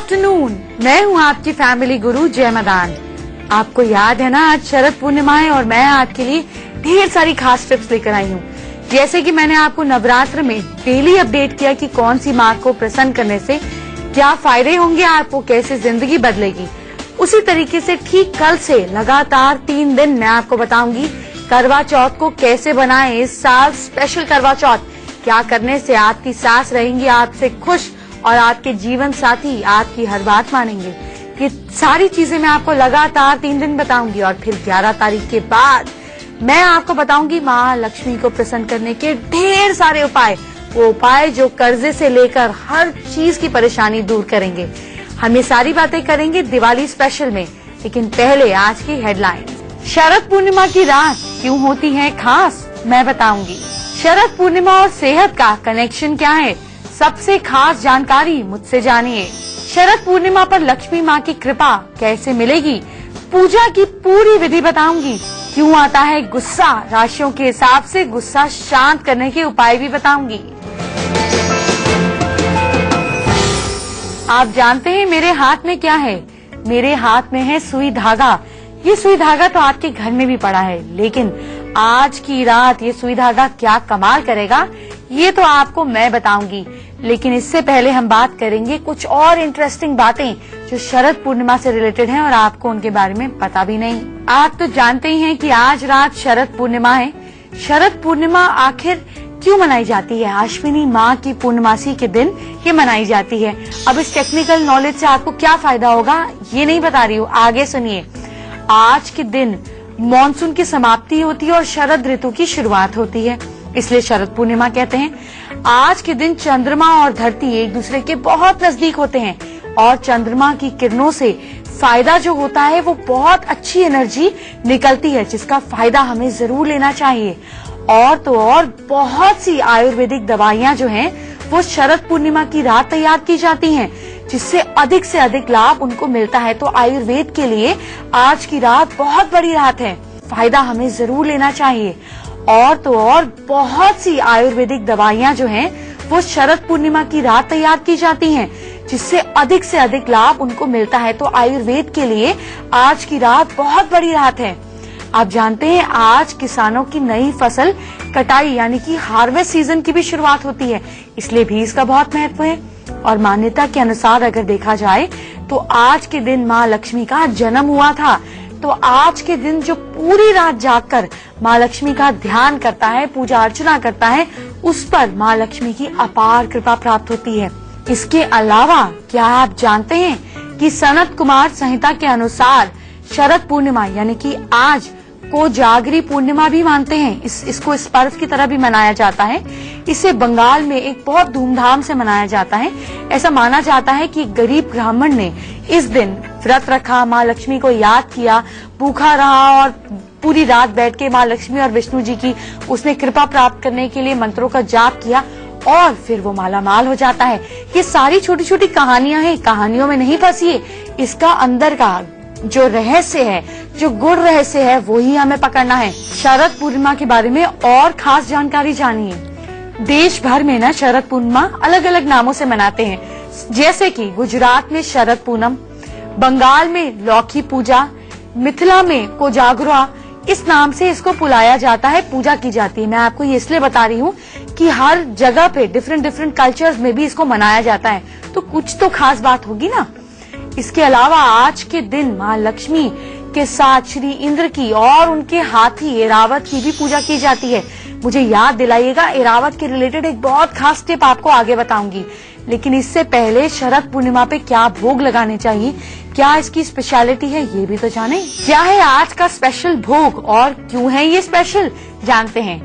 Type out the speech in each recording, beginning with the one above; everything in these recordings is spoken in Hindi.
आफ्टरनून, मैं हूँ आपकी फैमिली गुरु जय मदान। आपको याद है ना, आज शरद पूर्णिमा है और मैं आपके लिए ढेर सारी खास टिप्स लेकर आई हूँ। जैसे कि मैंने आपको नवरात्र में डेली अपडेट किया कि कौन सी माँ को प्रसन्न करने से क्या फायदे होंगे, आपको कैसे जिंदगी बदलेगी, उसी तरीके से ठीक कल से लगातार 3 दिन मैं आपको बताऊंगी करवा चौथ को कैसे बनाएं। इस साल स्पेशल करवा चौथ क्या करने से आपकी सास रहेंगी आपसे खुश और आपके जीवन साथी आपकी हर बात मानेंगे। ये सारी चीजें मैं आपको लगातार 3 दिन बताऊंगी और फिर 11 तारीख के बाद मैं आपको बताऊंगी माँ लक्ष्मी को प्रसन्न करने के ढेर सारे उपाय, वो उपाय जो कर्जे से लेकर हर चीज की परेशानी दूर करेंगे। हम ये सारी बातें करेंगे दिवाली स्पेशल में, लेकिन पहले आज की हेडलाइंस। शरद पूर्णिमा की रात क्यों होती है खास, मैं बताऊंगी। शरद पूर्णिमा और सेहत का कनेक्शन क्या है, सबसे खास जानकारी मुझसे जानिए। शरद पूर्णिमा पर लक्ष्मी माँ की कृपा कैसे मिलेगी, पूजा की पूरी विधि बताऊंगी। क्यों आता है गुस्सा, राशियों के हिसाब से गुस्सा शांत करने के उपाय भी बताऊंगी। आप जानते हैं मेरे हाथ में क्या है, मेरे हाथ में है सुई धागा। ये सुई धागा तो आपके घर में भी पड़ा है, लेकिन आज की रात ये सुई धागा क्या कमाल करेगा ये तो आपको मैं बताऊंगी। लेकिन इससे पहले हम बात करेंगे कुछ और इंटरेस्टिंग बातें जो शरद पूर्णिमा से रिलेटेड हैं और आपको उनके बारे में पता भी नहीं। आप तो जानते ही हैं कि आज रात शरद पूर्णिमा है। शरद पूर्णिमा आखिर क्यों मनाई जाती है, अश्विनी माह की पूर्णमासी के दिन ये मनाई जाती है। अब इस टेक्निकल नॉलेज से आपको क्या फायदा होगा ये नहीं बता रही हूँ, आगे सुनिए। आज के दिन मॉनसून की समाप्ति होती है और शरद ऋतु की शुरुआत होती है, इसलिए शरद पूर्णिमा कहते हैं। आज के दिन चंद्रमा और धरती एक दूसरे के बहुत नजदीक होते हैं और चंद्रमा की किरणों से फायदा जो होता है वो बहुत अच्छी एनर्जी निकलती है, जिसका फायदा हमें जरूर लेना चाहिए। और तो और बहुत सी आयुर्वेदिक दवाइयां जो हैं वो शरद पूर्णिमा की रात तैयार की जाती हैं, जिससे अधिक से अधिक लाभ उनको मिलता है। तो आयुर्वेद के लिए आज की रात बहुत बड़ी रात है, फायदा हमें जरूर लेना चाहिए। और तो और बहुत सी आयुर्वेदिक दवाइयां जो हैं वो शरद पूर्णिमा की रात तैयार की जाती हैं, जिससे अधिक से अधिक लाभ उनको मिलता है। तो आयुर्वेद के लिए आज की रात बहुत बड़ी रात है। आप जानते हैं आज किसानों की नई फसल कटाई यानी कि हार्वेस्ट सीजन की भी शुरुआत होती है, इसलिए भी इसका बहुत महत्व है। और मान्यता के अनुसार अगर देखा जाए तो आज के दिन माँ लक्ष्मी का जन्म हुआ था। तो आज के दिन जो पूरी रात जागकर माँ लक्ष्मी का ध्यान करता है, पूजा अर्चना करता है, उस पर माँ लक्ष्मी की अपार कृपा प्राप्त होती है। इसके अलावा क्या आप जानते हैं कि सनत कुमार संहिता के अनुसार शरद पूर्णिमा यानी कि आज को जागरी पूर्णिमा भी मानते हैं। इसको इस पर्व की तरह भी मनाया जाता है। इसे बंगाल में एक बहुत धूमधाम से मनाया जाता है। ऐसा माना जाता है कि गरीब ब्राह्मण ने इस दिन व्रत रखा, माँ लक्ष्मी को याद किया, भूखा रहा और पूरी रात बैठ के माँ लक्ष्मी और विष्णु जी की उसने कृपा प्राप्त करने के लिए मंत्रों का जाप किया और फिर वो मालामाल हो जाता है। ये सारी छोटी छोटी कहानियां हैं, कहानियों में नहीं फंसिए। इसका अंदर का जो रहस्य है, जो गुड़ रहस्य है, वो ही हमें पकड़ना है। शरद पूर्णिमा के बारे में और खास जानकारी जानिए। देश भर में ना शरद पूर्णिमा अलग अलग नामों से मनाते हैं, जैसे कि गुजरात में शरद पूनम, बंगाल में लौकी पूजा, मिथिला में कोजागरा, इस नाम से इसको बुलाया जाता है, पूजा की जाती है। मैं आपको ये इसलिए बता रही हूँ कि हर जगह पे डिफरेंट कल्चर्स में भी इसको मनाया जाता है, तो कुछ तो खास बात होगी ना। इसके अलावा आज के दिन माँ लक्ष्मी के साथ श्री इंद्र की और उनके हाथी ऐरावत की भी पूजा की जाती है। मुझे याद दिलाइएगा, ऐरावत के रिलेटेड एक बहुत खास टिप आपको आगे बताऊंगी। लेकिन इससे पहले शरद पूर्णिमा पे क्या भोग लगाने चाहिए, क्या इसकी स्पेशलिटी है, ये भी तो जाने। क्या है आज का स्पेशल भोग और क्यों है ये स्पेशल, जानते हैं।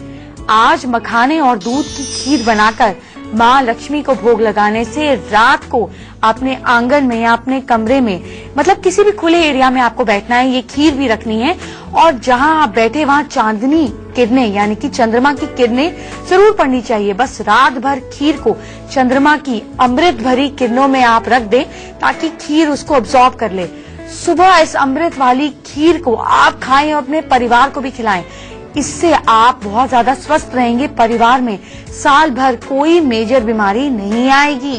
आज मखाने और दूध की खीर बनाकर माँ लक्ष्मी को भोग लगाने से रात को अपने आंगन में या अपने कमरे में, मतलब किसी भी खुले एरिया में आपको बैठना है, ये खीर भी रखनी है और जहाँ आप बैठे वहाँ चांदनी किरणें यानी कि चंद्रमा की किरणें जरूर पड़नी चाहिए। बस रात भर खीर को चंद्रमा की अमृत भरी किरणों में आप रख दें ताकि खीर उसको अब्सॉर्ब कर ले। सुबह इस अमृत वाली खीर को आप खाएं और अपने परिवार को भी खिलाएं। इससे आप बहुत ज्यादा स्वस्थ रहेंगे, परिवार में साल भर कोई मेजर बीमारी नहीं आएगी।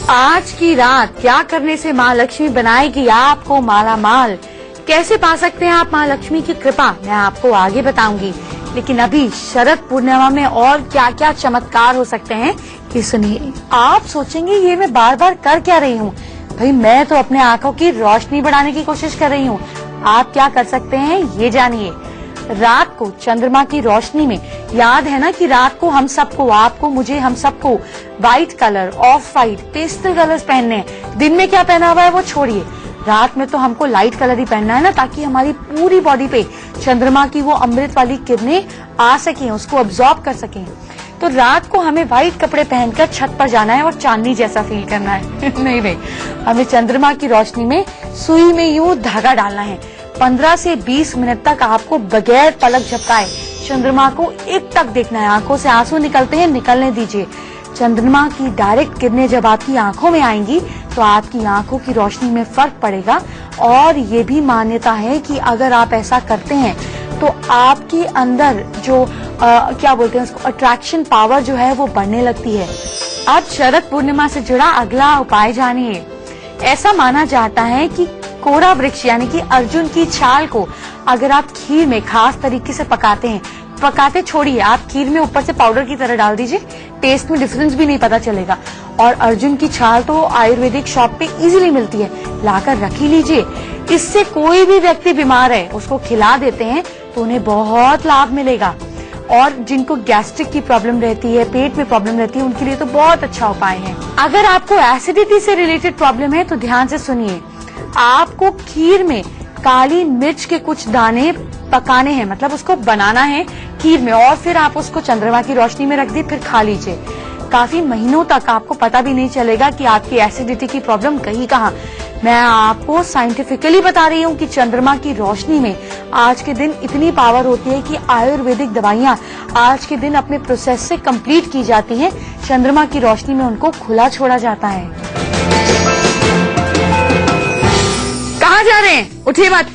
आज की रात क्या करने से माँ लक्ष्मी बनाएगी आपको माला माल, कैसे पा सकते हैं आप माँ लक्ष्मी की कृपा, मैं आपको आगे बताऊंगी। लेकिन अभी शरद पूर्णिमा में और क्या क्या चमत्कार हो सकते हैं ये सुनिए। आप सोचेंगे ये मैं बार बार कर क्या रही हूँ, भाई मैं तो अपने आंखों की रोशनी बढ़ाने की कोशिश कर रही हूँ। आप क्या कर सकते हैं ये जानिए। रात को चंद्रमा की रोशनी में, याद है ना कि रात को हम सबको, आपको, मुझे, हम सबको white colour, of white, pastel colours पहनने हैं। दिन में क्या पहना हुआ है वो छोड़िए, रात में तो हमको लाइट कलर ही पहनना है ना, ताकि हमारी पूरी बॉडी पे चंद्रमा की वो अमृत वाली किरणें आ सकें, उसको अब्सॉर्ब कर सकें। तो रात को हमें व्हाइट कपड़े पहनकर छत पर जाना है और चांदनी जैसा फील करना है। नहीं नहीं, हमें चंद्रमा की रोशनी में सुई में यूं धागा डालना है। 15 से 20 मिनट तक आपको बगैर पलक झपकाए चंद्रमा को एकटक देखना है। आंखों से आंसू निकलते हैं, निकलने दीजिए। चंद्रमा की डायरेक्ट किरणें जब आपकी आंखों में आएंगी तो आपकी आंखों की रोशनी में फर्क पड़ेगा। और ये भी मान्यता है कि अगर आप ऐसा करते हैं तो आपके अंदर जो क्या बोलते हैं उसको, अट्रैक्शन पावर जो है वो बढ़ने लगती है। अब शरद पूर्णिमा से जुड़ा अगला उपाय जानिए। ऐसा माना जाता है कि कोरा वृक्ष यानी कि अर्जुन की छाल को अगर आप खीर में खास तरीके से पकाते हैं, पकाते छोड़िए, आप खीर में ऊपर से पाउडर की तरह डाल दीजिए, टेस्ट में डिफरेंस भी नहीं पता चलेगा। और अर्जुन की छाल तो आयुर्वेदिक शॉप पे इजीली मिलती है, लाकर रख ही लीजिए। इससे कोई भी व्यक्ति बीमार है उसको खिला देते हैं तो उन्हें बहुत लाभ मिलेगा। और जिनको गैस्ट्रिक की प्रॉब्लम रहती है, पेट में प्रॉब्लम रहती है, उनके लिए तो बहुत अच्छा उपाय है। अगर आपको एसिडिटी से रिलेटेड प्रॉब्लम है तो ध्यान से सुनिए। आपको खीर में काली मिर्च के कुछ दाने पकाने हैं, मतलब उसको बनाना है खीर में, और फिर आप उसको चंद्रमा की रोशनी में रख दी, फिर खा लीजिए। काफी महीनों तक आपको पता भी नहीं चलेगा कि आपकी एसिडिटी की प्रॉब्लम गई कहाँ। मैं आपको साइंटिफिकली बता रही हूँ कि चंद्रमा की रोशनी में आज के दिन इतनी पावर होती है कि आयुर्वेदिक दवाइयाँ आज के दिन अपने प्रोसेस से कंप्लीट की जाती हैं। चंद्रमा की रोशनी में उनको खुला छोड़ा जाता है। कहाँ जा रहे हैं, उठिए मत।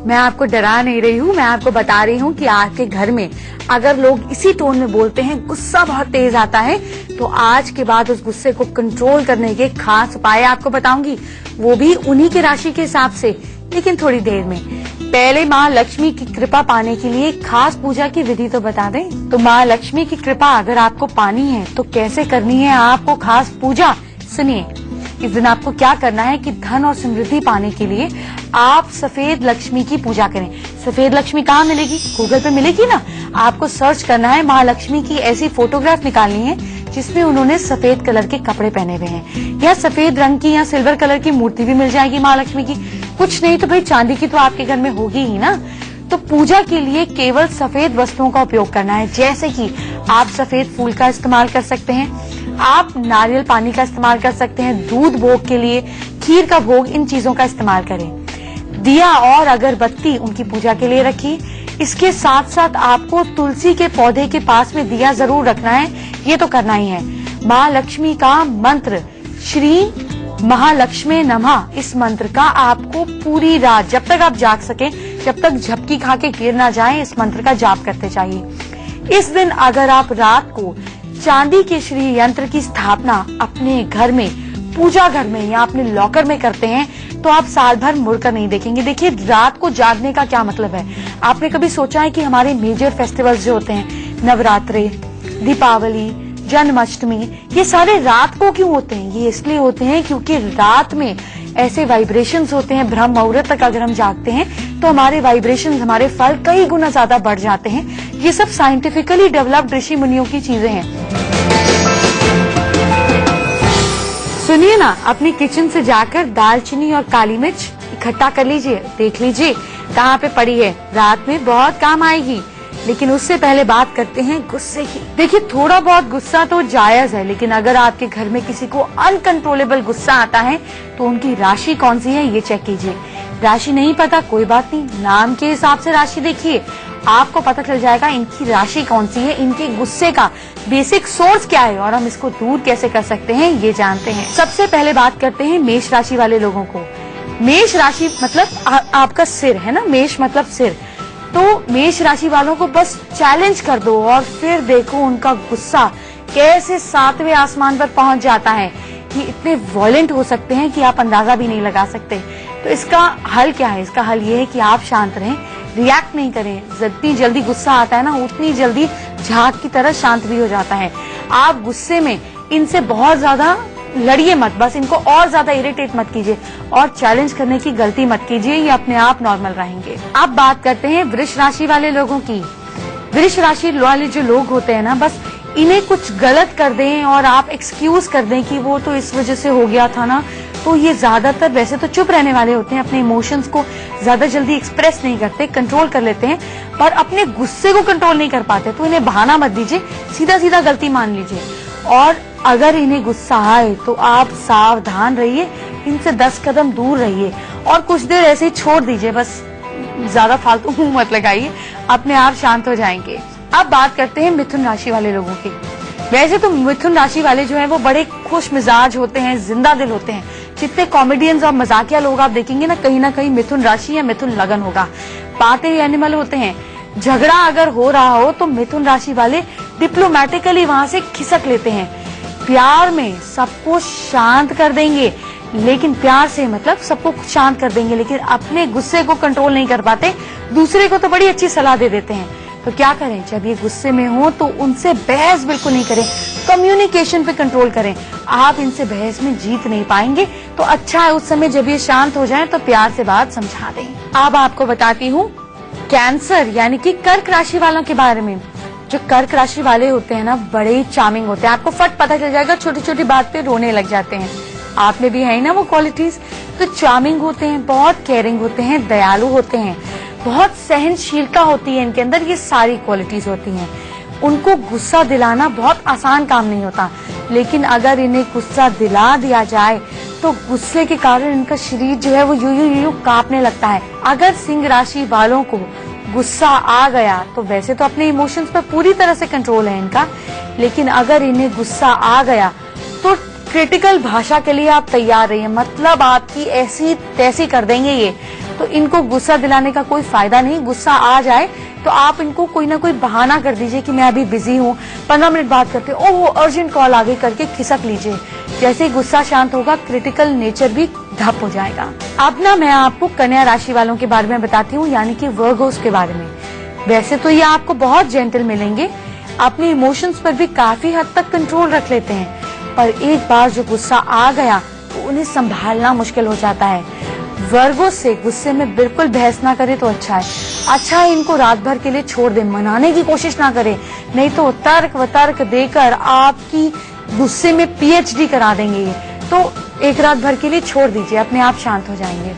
मैं आपको डरा नहीं रही हूँ, मैं आपको बता रही हूँ कि आपके घर में अगर लोग इसी टोन में बोलते हैं, गुस्सा बहुत तेज आता है, तो आज के बाद उस गुस्से को कंट्रोल करने के खास उपाय आपको बताऊंगी, वो भी उन्हीं की राशि के हिसाब से, लेकिन थोड़ी देर में। पहले माँ लक्ष्मी की कृपा पाने के लिए खास पूजा की विधि तो बता दें। तो माँ लक्ष्मी की कृपा अगर आपको पानी है तो कैसे करनी है आपको खास पूजा, सुनिए। इस दिन आपको क्या करना है कि धन और समृद्धि पाने के लिए आप सफेद लक्ष्मी की पूजा करें। सफेद लक्ष्मी कहाँ मिलेगी, गूगल पे मिलेगी ना। आपको सर्च करना है, माँ लक्ष्मी की ऐसी फोटोग्राफ निकालनी है जिसमें उन्होंने सफेद कलर के कपड़े पहने हुए हैं, या सफेद रंग की या सिल्वर कलर की मूर्ति भी मिल जाएगी माँ लक्ष्मी की। कुछ नहीं तो भाई चांदी की तो आपके घर में होगी ही ना। तो पूजा के लिए केवल सफेद वस्तुओं का उपयोग करना है, जैसे कि आप सफेद फूल का इस्तेमाल कर सकते हैं, आप नारियल पानी का इस्तेमाल कर सकते हैं, दूध भोग के लिए, खीर का भोग, इन चीजों का इस्तेमाल करें। दिया और अगरबत्ती उनकी पूजा के लिए रखिए। इसके साथ साथ आपको तुलसी के पौधे के पास में दिया जरूर रखना है, ये तो करना ही है। माँ लक्ष्मी का मंत्र श्री महालक्ष्मी नमः, इस मंत्र का आपको पूरी रात जब तक आप जाग सकें, जब तक झपकी खा के गिर ना जाए, इस मंत्र का जाप करते जाइए। इस दिन अगर आप रात को चांदी के श्री यंत्र की स्थापना अपने घर में, पूजा घर में या अपने लॉकर में करते हैं तो आप साल भर मुड़कर नहीं देखेंगे। देखिए, रात को जागने का क्या मतलब है। आपने कभी सोचा है कि हमारे मेजर फेस्टिवल्स जो होते हैं, नवरात्रे, दीपावली, जन्माष्टमी, ये सारे रात को क्यों होते हैं? ये इसलिए होते हैं क्योंकि रात में ऐसे वाइब्रेशंस होते हैं, ब्रह्म मुहूर्त तक अगर हम जागते हैं तो हमारे वाइब्रेशंस, हमारे फल कई गुना ज्यादा बढ़ जाते हैं। ये सब साइंटिफिकली डेवलप्ड ऋषि मुनियों की चीजें हैं। सुनिए ना, अपनी किचन से जाकर दालचीनी और काली मिर्च इकट्ठा कर लीजिए, देख लीजिए कहाँ पे पड़ी है, रात में बहुत काम आएगी। लेकिन उससे पहले बात करते हैं गुस्से की। देखिए, थोड़ा बहुत गुस्सा तो जायज है, लेकिन अगर आपके घर में किसी को अनकंट्रोलेबल गुस्सा आता है तो उनकी राशि कौन सी है ये चेक कीजिए। राशि नहीं पता, कोई बात नहीं, नाम के हिसाब से राशि देखिए, आपको पता चल जाएगा इनकी राशि कौन सी है, इनके गुस्से का बेसिक सोर्स क्या है और हम इसको दूर कैसे कर सकते हैं ये जानते हैं। सबसे पहले बात करते हैं मेष राशि वाले लोगों को। मेष राशि मतलब आपका सिर है ना, मेष मतलब सिर। तो मेष राशि वालों को बस चैलेंज कर दो और फिर देखो उनका गुस्सा कैसे 7वें आसमान पर पहुंच जाता है। ये इतने वॉयलेंट हो सकते हैं कि आप अंदाजा भी नहीं लगा सकते। तो इसका हल क्या है? इसका हल ये है कि आप शांत रहें, रिएक्ट नहीं करें। जितनी जल्दी गुस्सा आता है ना, उतनी जल्दी झाग की तरह शांत भी हो जाता है। आप गुस्से में इनसे बहुत ज्यादा लड़िए मत, बस इनको और ज्यादा इरिटेट मत कीजिए और चैलेंज करने की गलती मत कीजिए, ये अपने आप नॉर्मल रहेंगे। अब बात करते हैं वृष राशि वाले लोगों की। वृष राशि वाले जो लोग होते हैं ना, बस इन्हें कुछ गलत कर दें और आप एक्सक्यूज कर दें कि वो तो इस वजह से हो गया था ना, तो ये ज्यादातर वैसे तो चुप रहने वाले होते हैं, अपने इमोशंस को ज्यादा जल्दी एक्सप्रेस नहीं करते, कंट्रोल कर लेते हैं, पर अपने गुस्से को कंट्रोल नहीं कर पाते। तो इन्हें बहाना मत दीजिए, सीधा सीधा गलती मान लीजिए। और अगर इन्हें गुस्सा आए तो आप सावधान रहिए, इनसे 10 कदम दूर रहिए और कुछ देर ऐसे ही छोड़ दीजिए, बस ज्यादा फालतू मुंह मत लगाइए, अपने आप शांत हो जाएंगे। अब बात करते हैं मिथुन राशि वाले लोगों की। वैसे तो मिथुन राशि वाले जो हैं वो बड़े खुश मिजाज होते हैं, जिंदा दिल होते हैं। जितने कॉमेडियंस और मजाकिया लोग आप देखेंगे ना कहीं मिथुन राशि या मिथुन लगन होगा। बातें एनिमल होते हैं। झगड़ा अगर हो रहा हो तो मिथुन राशि वाले डिप्लोमेटिकली वहां से खिसक लेते हैं। प्यार में सबको शांत कर देंगे, लेकिन प्यार से मतलब सबको शांत कर देंगे, लेकिन अपने गुस्से को कंट्रोल नहीं कर पाते। दूसरे को तो बड़ी अच्छी सलाह दे देते हैं। तो क्या करें? जब ये गुस्से में हो तो उनसे बहस बिल्कुल नहीं करें, कम्युनिकेशन पे कंट्रोल करें। आप इनसे बहस में जीत नहीं पाएंगे, तो अच्छा है उस समय जब ये शांत हो जाएं तो प्यार से बात समझा दें। अब आपको बताती हूँ कैंसर यानी कि कर्क राशि वालों के बारे में। जो कर्क राशि वाले होते हैं ना, बड़े चार्मिंग होते हैं। आपको फट पता चल जाएगा, छोटी छोटी बात पे रोने लग जाते हैं। आप में भी है ना वो क्वालिटीज। तो चार्मिंग होते हैं, बहुत केयरिंग होते हैं, दयालु होते हैं, बहुत सहनशीलता होती है इनके अंदर। ये सारी क्वालिटीज होती हैं। उनको गुस्सा दिलाना बहुत आसान काम नहीं होता, लेकिन अगर इन्हें गुस्सा दिला दिया जाए तो गुस्से के कारण इनका शरीर जो है वो यूं कांपने लगता है। अगर सिंह राशि वालों को गुस्सा आ गया तो वैसे तो अपने इमोशंस पर पूरी तरह से कंट्रोल है इनका, लेकिन अगर इन्हें गुस्सा आ गया तो क्रिटिकल भाषा के लिए आप तैयार रहिए। मतलब आपकी ऐसी तैसी कर देंगे ये। तो इनको गुस्सा दिलाने का कोई फायदा नहीं। गुस्सा आ जाए तो आप इनको कोई ना कोई बहाना कर दीजिए कि मैं अभी बिजी हूँ, 15 मिनट बात करते हैं, ओह अर्जेंट कॉल आ गई करके खिसक लीजिए। जैसे ही गुस्सा शांत होगा, क्रिटिकल नेचर भी ठप हो जाएगा। अब ना मैं आपको कन्या राशि वालों के बारे में बताती हूँ, यानी कि वर्गोस के बारे में। वैसे तो ये आपको बहुत जेंटल मिलेंगे, अपने इमोशंस पर भी काफी हद तक कंट्रोल रख लेते हैं, पर एक बार जो गुस्सा आ गया तो उन्हें संभालना मुश्किल हो जाता है। वर्गों से गुस्से में बिल्कुल बहस ना करे तो अच्छा है। अच्छा है इनको रात भर के लिए छोड़ दे, मनाने की कोशिश ना करे, नहीं तो तर्क वतर्क देकर आपकी गुस्से में PhD करा देंगे ये। तो एक रात भर के लिए छोड़ दीजिए, अपने आप शांत हो जाएंगे।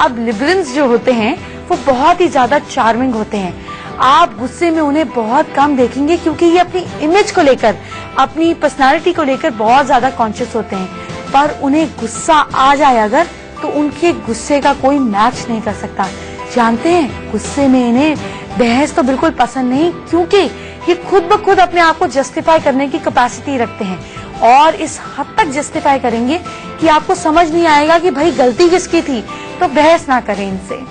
अब लिबरल्स जो होते हैं वो बहुत ही ज्यादा चार्मिंग होते हैं। आप गुस्से में उन्हें बहुत कम देखेंगे, क्योंकि ये अपनी इमेज को लेकर, अपनी पर्सनालिटी को लेकर बहुत ज्यादा कॉन्शियस होते हैं। पर उन्हें गुस्सा आ जाए अगर, तो उनके गुस्से का कोई मैच नहीं कर सकता। जानते हैं, गुस्से में इन्हें बहस तो बिल्कुल पसंद नहीं, क्योंकि ये खुद ब खुद अपने आप को जस्टिफाई करने की कैपेसिटी रखते हैं, और इस हद तक जस्टिफाई करेंगे कि आपको समझ नहीं आएगा कि भाई गलती किसकी थी। तो बहस ना करें इनसे।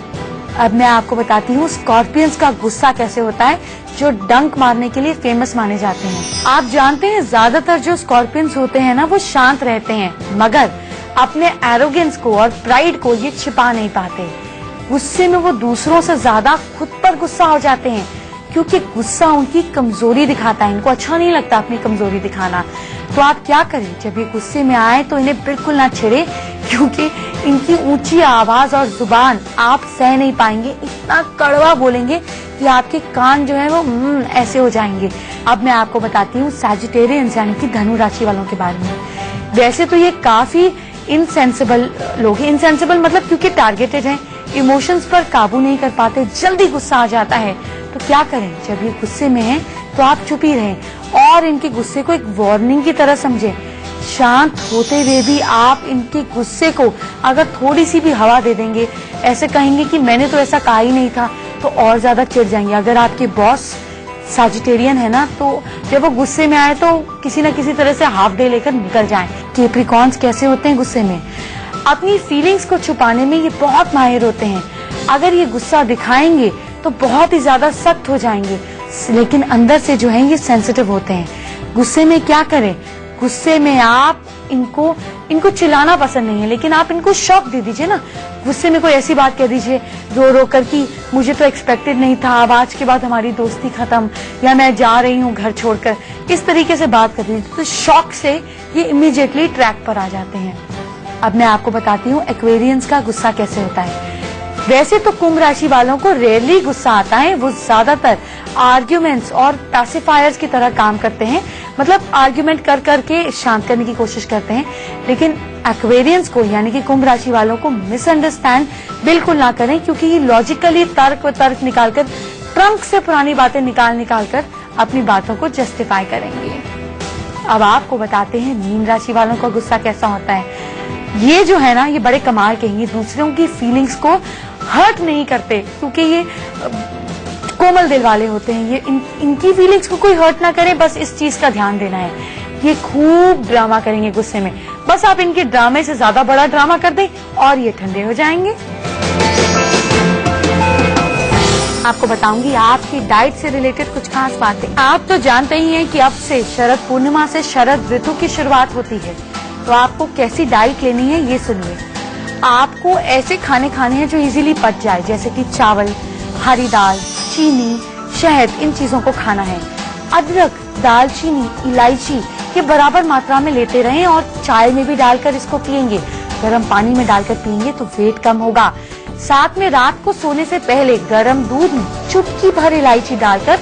अब मैं आपको बताती हूँ स्कॉर्पियंस का गुस्सा कैसे होता है, जो डंक मारने के लिए फेमस माने जाते हैं। आप जानते हैं ज्यादातर जो स्कॉर्पियंस होते हैं ना, वो शांत रहते हैं, मगर अपने एरोगेंस को और प्राइड को ये छिपा नहीं पाते। गुस्से में वो दूसरों से ज्यादा खुद पर गुस्सा हो जाते हैं, क्योंकि गुस्सा उनकी कमजोरी दिखाता है। इनको अच्छा नहीं लगता अपनी कमजोरी दिखाना। तो आप क्या करें, जब ये गुस्से में आए तो इन्हें बिल्कुल ना छेड़े, क्योंकि इनकी ऊंची आवाज और जुबान आप सह नहीं पाएंगे। इतना कड़वा बोलेंगे कि आपके कान जो है वो ऐसे हो जाएंगे। अब मैं आपको बताती हूँ सैजिटेरियंस यानी कि धनु राशि वालों के बारे में। वैसे तो ये काफी इनसेंसिबल लोग हैं। इनसेंसिबल मतलब क्योंकि टारगेटेड हैं, इमोशंस पर काबू नहीं कर पाते, जल्दी गुस्सा आ जाता है। तो क्या करें, जब ये गुस्से में हैं तो आप चुप ही रहें और इनके गुस्से को एक वार्निंग की तरह समझें। शांत होते हुए भी आप इनके गुस्से को अगर थोड़ी सी भी हवा दे देंगे, ऐसे कहेंगे कि मैंने तो ऐसा कहा ही नहीं था, तो और ज्यादा चिढ़ जाएंगे। अगर आपके बॉस सैजिटेरियन है ना, तो जब वो गुस्से में आए तो किसी न किसी तरह से हाफ डे लेकर निकल जाएं। कैप्रिकॉर्न्स कैसे होते हैं गुस्से में, अपनी फीलिंग्स को छुपाने में ये बहुत माहिर होते हैं। अगर ये गुस्सा दिखाएंगे तो बहुत ही ज्यादा सख्त हो जाएंगे, लेकिन अंदर से जो है ये सेंसिटिव होते हैं। गुस्से में क्या करें, गुस्से में आप इनको चिल्लाना पसंद नहीं है, लेकिन आप इनको शॉक दे दीजिए ना। गुस्से में कोई ऐसी बात कह दीजिए रो रो कर कि मुझे तो एक्सपेक्टेड नहीं था, अब आज के बाद हमारी दोस्ती खत्म, या मैं जा रही हूँ घर छोड़कर, इस तरीके से बात कर दीजिए, तो शॉक से ये इमीडिएटली ट्रैक पर आ जाते हैं। अब मैं आपको बताती हूँ एक्वेरियंस का गुस्सा कैसे होता है। वैसे तो कुंभ राशि वालों को रेयरली गुस्सा आता है, वो ज्यादातर आर्ग्यूमेंट्स और पैसिफायर्स की तरह काम करते हैं, मतलब आर्ग्यूमेंट कर करके शांत करने की कोशिश करते हैं। लेकिन एक्वेरियंस को यानी कि कुंभ राशि वालों को मिसअंडरस्टैंड बिल्कुल ना करें, क्योंकि ये लॉजिकली तर्क निकालकर, ट्रंक से पुरानी बातें निकाल कर अपनी बातों को जस्टिफाई करेंगे। अब आपको बताते हैं मीन राशि वालों का गुस्सा कैसा होता है। ये जो है ना, ये बड़े कमाल के हैं, ये दूसरों की फीलिंग्स को हर्ट नहीं करते, क्योंकि ये कोमल दिल वाले होते हैं। ये इनकी फीलिंग्स को कोई हर्ट ना करे, बस इस चीज का ध्यान देना है। ये खूब ड्रामा करेंगे गुस्से में, बस आप इनके ड्रामे से ज्यादा बड़ा ड्रामा कर दें और ये ठंडे हो जाएंगे। आपको बताऊंगी आपकी डाइट से रिलेटेड कुछ खास बातें। आप तो जानते ही हैं कि अब से शरद पूर्णिमा से शरद ऋतु की शुरुआत होती है, तो आपको कैसी डाइट लेनी है ये सुनिए। आपको ऐसे खाने खाने हैं जो इजीली पच जाए, जैसे कि चावल, हरी दाल, चीनी, शहद, इन चीजों को खाना है। अदरक, दालचीनी, इलायची ये बराबर मात्रा में लेते रहें और चाय में भी डालकर इसको पिएंगे। गर्म पानी में डालकर पिएंगे तो वेट कम होगा। साथ में रात को सोने से पहले गर्म दूध में चुटकी भर इलायची डालकर,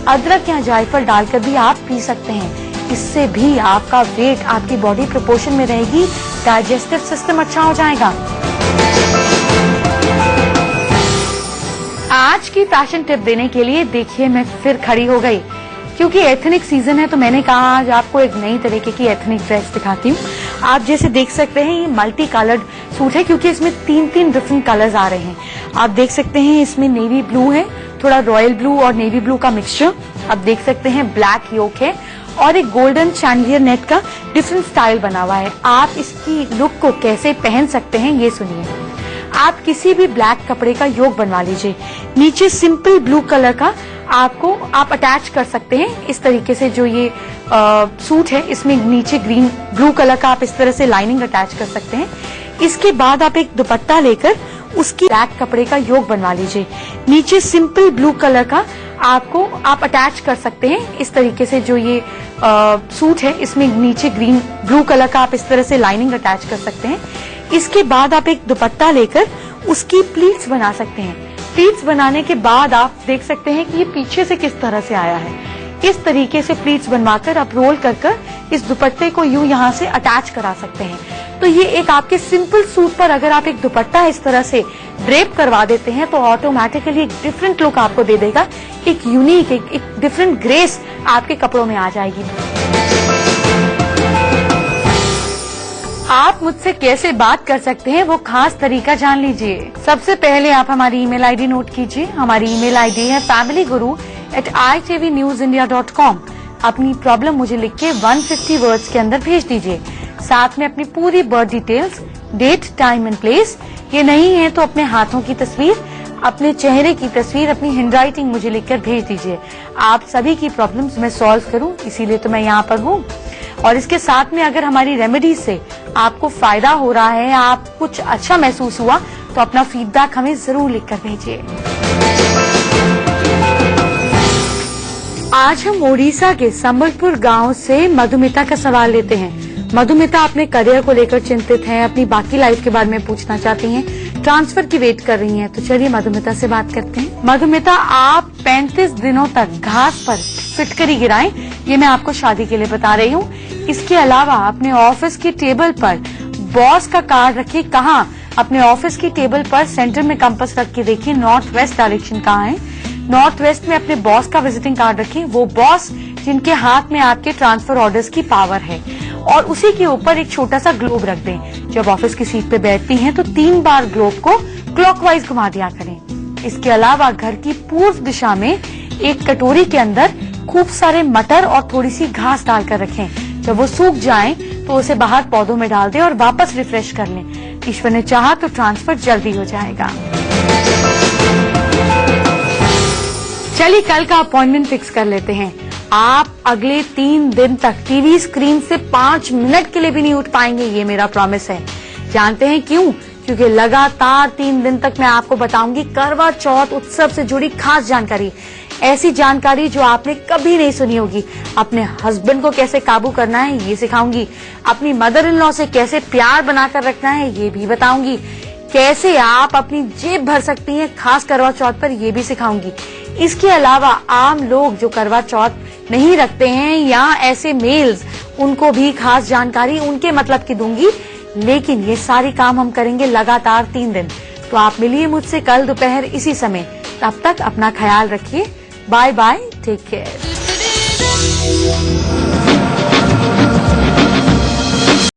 अदरक या जायफल डालकर भी आप पी सकते हैं। इससे भी आपका वेट आपकी बॉडी प्रोपोर्शन में रहेगी, डाइजेस्टिव सिस्टम अच्छा हो जाएगा। आज की फैशन टिप देने के लिए देखिए मैं फिर खड़ी हो गई, क्योंकि एथनिक सीजन है तो मैंने कहा आज आपको एक नई तरीके की एथनिक ड्रेस दिखाती हूँ। आप जैसे देख सकते हैं ये मल्टी कलर्ड सूट है, क्योंकि इसमें तीन डिफरेंट कलर्स आ रहे हैं। आप देख सकते हैं इसमें नेवी ब्लू है, थोड़ा रॉयल ब्लू और नेवी ब्लू का मिक्सचर। आप देख सकते हैं ब्लैक योक है और एक गोल्डन चैंडिलियर नेट का डिफरेंट स्टाइल बना हुआ है। आप इसकी लुक को कैसे पहन सकते हैं ये सुनिए। आप किसी भी ब्लैक कपड़े का योक बनवा लीजिए, नीचे सिंपल ब्लू कलर का आप अटैच कर सकते हैं इस तरीके से। जो ये सूट है इसमें नीचे ग्रीन ब्लू कलर का आप इस तरह से लाइनिंग अटैच कर सकते हैं। इसके बाद आप एक दुपट्टा लेकर उसकी ब्लैक कपड़े का योक बनवा लीजिए, नीचे सिंपल ब्लू कलर का आप अटैच कर सकते हैं इस तरीके से। जो ये सूट है इसमें नीचे ग्रीन ब्लू कलर का आप इस तरह से लाइनिंग अटैच कर सकते हैं। इसके बाद आप एक दुपट्टा लेकर उसकी प्लीट्स बना सकते हैं। प्लीट्स बनाने के बाद आप देख सकते हैं कि ये पीछे से किस तरह से आया है। इस तरीके से प्लीट्स बनवाकर आप रोल कर इस दुपट्टे को यूं यहाँ से अटैच करा सकते हैं। तो ये एक आपके सिंपल सूट पर अगर आप एक दुपट्टा इस तरह से ड्रेप करवा देते हैं तो ऑटोमेटिकली एक डिफरेंट लुक आपको दे देगा, एक यूनिक, एक डिफरेंट ग्रेस आपके कपड़ों में आ जाएगी। आप मुझसे कैसे बात कर सकते हैं वो खास तरीका जान लीजिए। सबसे पहले आप हमारी ईमेल आईडी नोट कीजिए। हमारी ईमेल आईडी है familyguru@itvnews.india.com। अपनी प्रॉब्लम मुझे लिख के 150 वर्ड्स के अंदर भेज दीजिए। साथ में अपनी पूरी birth details, date, time and place. ये नहीं है तो अपने हाथों की तस्वीर, अपने चेहरे की तस्वीर, अपनी हैंडराइटिंग मुझे लिखकर भेज दीजिए। आप सभी की प्रॉब्लम्स मैं सॉल्व करूं, इसीलिए तो मैं यहाँ पर हूँ। और इसके साथ में अगर हमारी रेमेडीज से आपको फायदा हो रहा है, आप कुछ अच्छा महसूस हुआ, तो अपना फीडबैक हमें जरूर लिखकर भेजिए। आज हम ओडिशा के संबलपुर गांव से मधुमिता का सवाल लेते हैं। मधुमिता अपने करियर को लेकर चिंतित हैं, अपनी बाकी लाइफ के बारे में पूछना चाहती हैं, ट्रांसफर की वेट कर रही हैं। तो चलिए मधुमिता से बात करते हैं। मधुमिता, आप 35 दिनों तक घास पर फिटकरी गिराएं, ये मैं आपको शादी के लिए बता रही हूँ। इसके अलावा अपने ऑफिस की टेबल पर बॉस का कार्ड रखिए। कहाँ? अपने ऑफिस की टेबल पर सेंटर में कंपास रख के देखिए नॉर्थ वेस्ट डायरेक्शन कहाँ है। नॉर्थ वेस्ट में अपने बॉस का विजिटिंग कार्ड रखिए, वो बॉस जिनके हाथ में आपके ट्रांसफर ऑर्डर्स की पावर है। और उसी के ऊपर एक छोटा सा ग्लोब रख दें। जब ऑफिस की सीट पे बैठती हैं तो 3 बार ग्लोब को क्लॉकवाइज घुमा दिया करें। इसके अलावा घर की पूर्व दिशा में एक कटोरी के अंदर खूब सारे मटर और थोड़ी सी घास डालकर रखें। जब वो सूख जाएं तो उसे बाहर पौधों में डाल दें और वापस रिफ्रेश कर लें। ईश्वर ने चाहा तो ट्रांसफर जल्दी हो जाएगा। चलिए कल का अपॉइंटमेंट फिक्स कर लेते हैं। आप अगले 3 दिन तक टीवी स्क्रीन से 5 मिनट के लिए भी नहीं उठ पाएंगे, ये मेरा प्रॉमिस है। जानते हैं क्यों? क्योंकि लगातार 3 दिन तक मैं आपको बताऊंगी करवा चौथ उत्सव से जुड़ी खास जानकारी, ऐसी जानकारी जो आपने कभी नहीं सुनी होगी। अपने हस्बैंड को कैसे काबू करना है ये सिखाऊंगी, अपनी मदर इन लॉ से कैसे प्यार बनाकर रखना है ये भी बताऊंगी, कैसे आप अपनी जेब भर सकती हैं खास करवा चौथ पर ये भी सिखाऊंगी। इसके अलावा आम लोग जो करवा चौथ नहीं रखते हैं या ऐसे मेल्स, उनको भी खास जानकारी उनके मतलब की दूंगी। लेकिन ये सारी काम हम करेंगे लगातार 3 दिन। तो आप मिलिए मुझसे कल दोपहर इसी समय। तब तक अपना ख्याल रखिए। Bye bye, take care.